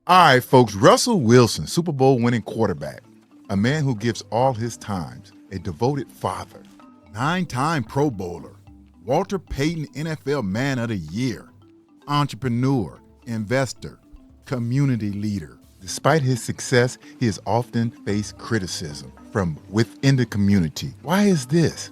All right, folks, Russell Wilson, Super Bowl winning quarterback, a man who gives all his times, a devoted father, 9-time Pro Bowler, Walter Payton NFL Man of the Year, entrepreneur, investor, community leader. Despite his success, he has often faced criticism from within the community. Why is this?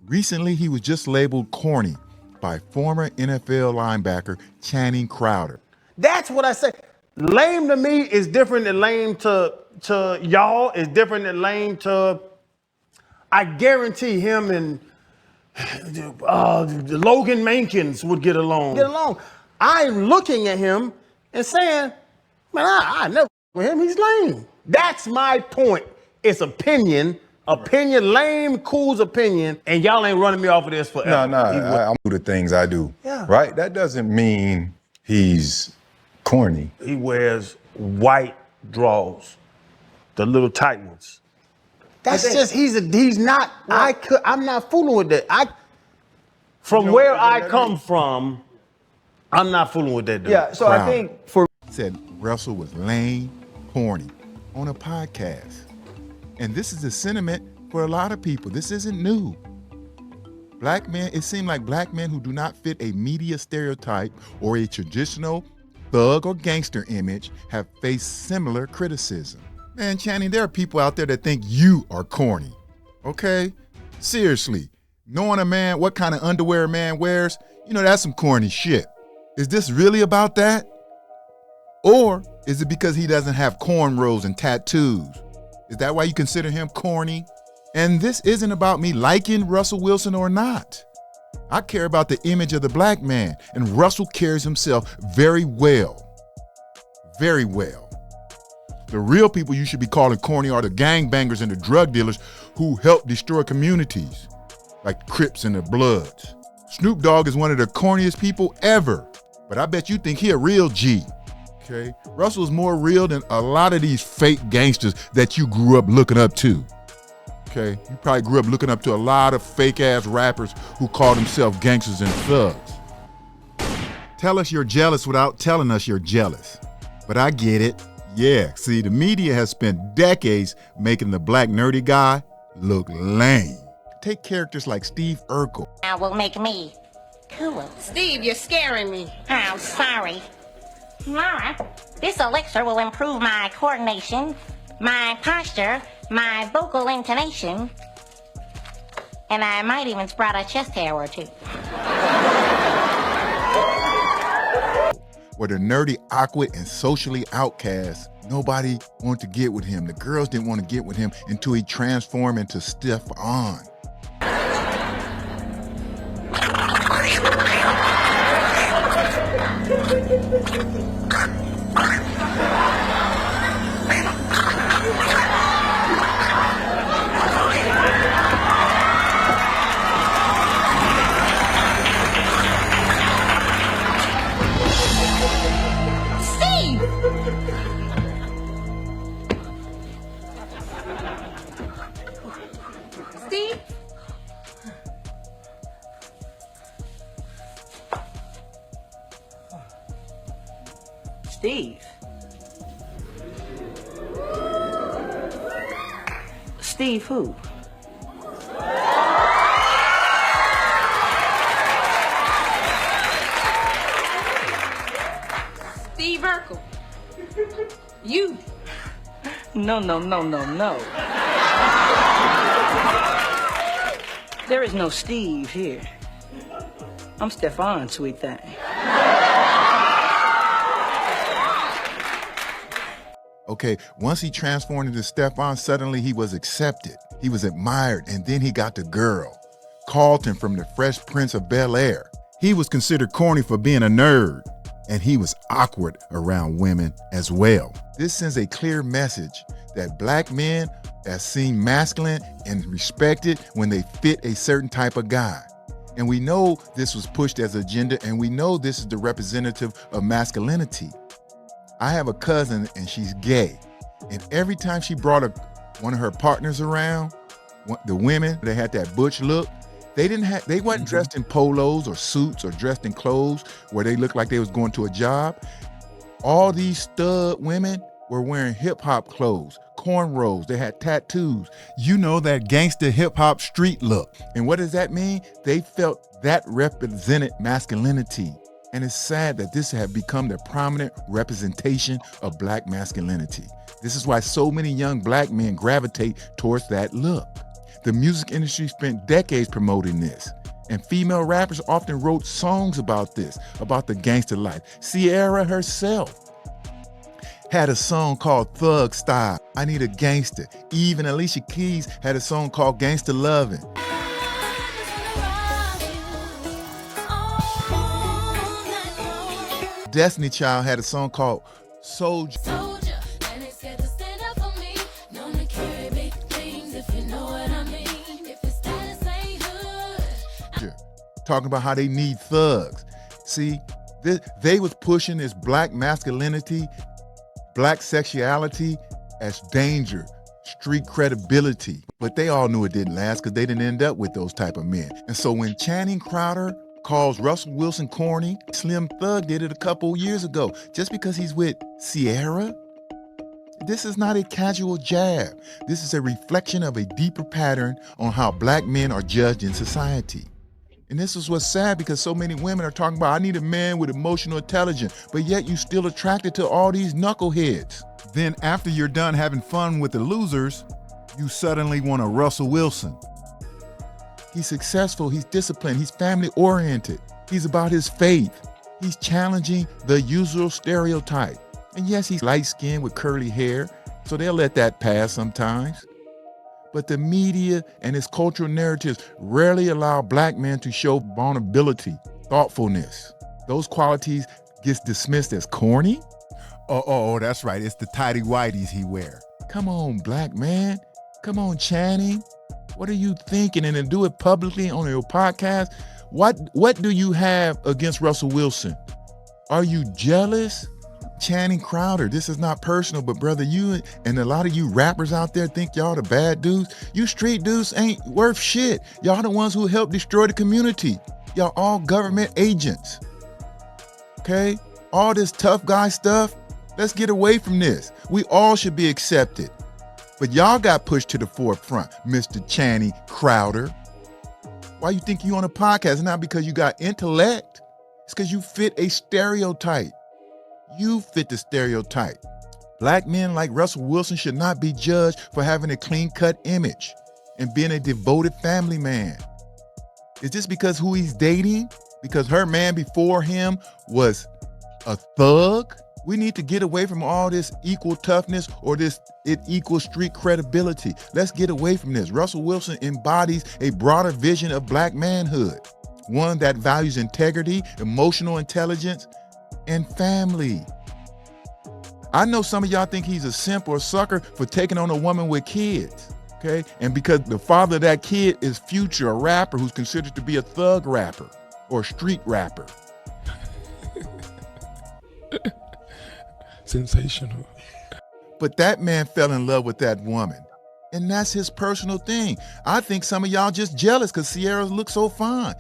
Recently, he was just labeled corny by former NFL linebacker Channing Crowder. That's what I say. Lame to me is different than lame to y'all, is different than lame to, I guarantee him and Logan Mankins would get along. I'm looking at him and saying, man, I never with him, he's lame. That's my point. It's opinion, lame, cool's opinion, and y'all ain't running me off of this forever. No, I do the things I do, right? That doesn't mean he's corny. He wears white drawers, the little tight ones. That's just, he's not, I'm not fooling with that. From where I come from, I'm not fooling with that dude. Yeah, so Crowder I think for said Russell was lame, corny on a podcast. And this is a sentiment for a lot of people. This isn't new. Black men, it seemed like black men who do not fit a media stereotype or a traditional thug or gangster image have faced similar criticism. Man, Channing, there are people out there that think you are corny, okay? Seriously, knowing a man, what kind of underwear a man wears, that's some corny shit. Is this really about that? Or is it because he doesn't have cornrows and tattoos? Is that why you consider him corny? And this isn't about me liking Russell Wilson or not. I care about the image of the black man, and Russell carries himself very well. Very well. The real people you should be calling corny are the gangbangers and the drug dealers who help destroy communities, like Crips and the Bloods. Snoop Dogg is one of the corniest people ever, but I bet you think he a real G. Okay? Russell's more real than a lot of these fake gangsters that you grew up looking up to. Okay? You probably grew up looking up to a lot of fake-ass rappers who call themselves gangsters and thugs. Tell us you're jealous without telling us you're jealous. But I get it. Yeah, see, the media has spent decades making the black nerdy guy look lame. Take characters like Steve Urkel. That will make me cool. Steve, you're scaring me. Oh, sorry. Laura, this elixir will improve my coordination, my posture, my vocal intonation, and I might even sprout a chest hair or two. Were the nerdy, awkward, and socially outcast. Nobody wanted to get with him. The girls didn't want to get with him until he transformed into Stefan. Steve. Steve who? Steve Urkel. You. No. There is no Steve here. I'm Stefan, sweet thing. Okay, once he transformed into Stefan, suddenly he was accepted. He was admired, and then he got the girl, Carlton from the Fresh Prince of Bel-Air. He was considered corny for being a nerd, and he was awkward around women as well. This sends a clear message that black men are seen masculine and respected when they fit a certain type of guy. And we know this was pushed as agenda, and we know this is the representative of masculinity. I have a cousin and she's gay. And every time she brought one of her partners around, the women, they had that butch look, They wasn't dressed in polos or suits or dressed in clothes where they looked like they was going to a job. All these stud women were wearing hip hop clothes, cornrows, they had tattoos. You know, that gangster hip hop street look. And what does that mean? They felt that represented masculinity. And it's sad that this had become the prominent representation of black masculinity. This is why so many young black men gravitate towards that look. The music industry spent decades promoting this. And female rappers often wrote songs about this, about the gangster life. Ciara herself had a song called Thug Style, I Need a Gangster. Eve and Alicia Keys had a song called Gangsta Lovin'. Destiny Child had a song called Soldier. Talking about how they need thugs. See, they was pushing this black masculinity, black sexuality as danger, street credibility. But they all knew it didn't last because they didn't end up with those type of men. And so when Channing Crowder calls Russell Wilson corny, Slim Thug did it a couple years ago. Just because he's with Ciara, this is not a casual jab. This is a reflection of a deeper pattern on how black men are judged in society. And this is what's sad, because so many women are talking about, I need a man with emotional intelligence, but yet you still attracted to all these knuckleheads. Then after you're done having fun with the losers, you suddenly want a Russell Wilson. He's successful, he's disciplined, he's family oriented. He's about his faith. He's challenging the usual stereotype. And yes, he's light-skinned with curly hair, so they'll let that pass sometimes. But the media and its cultural narratives rarely allow black men to show vulnerability, thoughtfulness. Those qualities gets dismissed as corny. Oh, that's right. It's the tidy whities he wear. Come on, black man. Come on, Channing. What are you thinking? And to do it publicly on your podcast? What do you have against Russell Wilson? Are you jealous? Channing Crowder, this is not personal, but brother, you and a lot of you rappers out there think y'all the bad dudes. You street dudes ain't worth shit. Y'all the ones who helped destroy the community. Y'all all government agents. Okay? All this tough guy stuff, let's get away from this. We all should be accepted. But y'all got pushed to the forefront, Mr. Channing Crowder. Why you think you on a podcast? It's not because you got intellect. It's because you fit a stereotype. You fit the stereotype. Black men like Russell Wilson should not be judged for having a clean-cut image and being a devoted family man. Is this because who he's dating? Because her man before him was a thug? We need to get away from all this equal toughness or this it equals street credibility. Let's get away from this. Russell Wilson embodies a broader vision of black manhood, one that values integrity, emotional intelligence, and family. I know some of y'all think he's a simp or a sucker for taking on a woman with kids, okay? And because the father of that kid is Future, a rapper who's considered to be a thug rapper or street rapper. Sensational. But that man fell in love with that woman, and that's his personal thing. I think some of y'all just jealous because Ciara looks so fine.